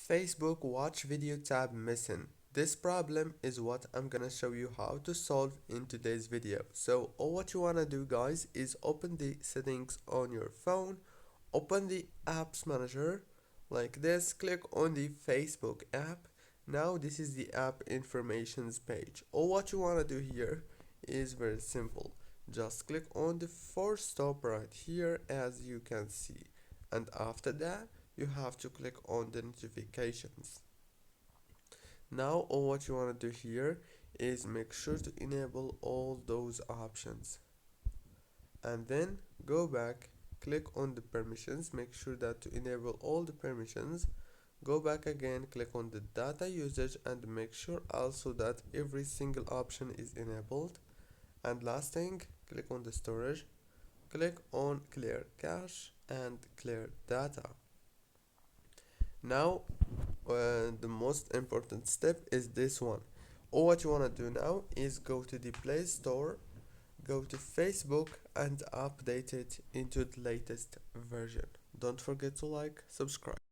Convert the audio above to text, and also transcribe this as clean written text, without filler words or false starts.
Facebook watch video tab missing. This problem is what I'm gonna show you how to solve in today's video. So all what you wanna do guys is open the settings on your phone, open the apps manager like this, click on the Facebook app. Now this is the app informations page. All what you wanna do here is very simple. Just click on the force stop right here as you can see, and after that you have to click on the notifications. Now all what you want to do here is make sure to enable all those options, and then go back, click on the permissions, make sure that to enable all the permissions. Go back again, click on the data usage, and make sure also that every single option is enabled. And last thing, click on the storage, click on clear cache and clear data. Now the most important step is this one. All what you want to do now is go to the Play Store, go to Facebook and update it into the latest version. Don't forget to like, subscribe.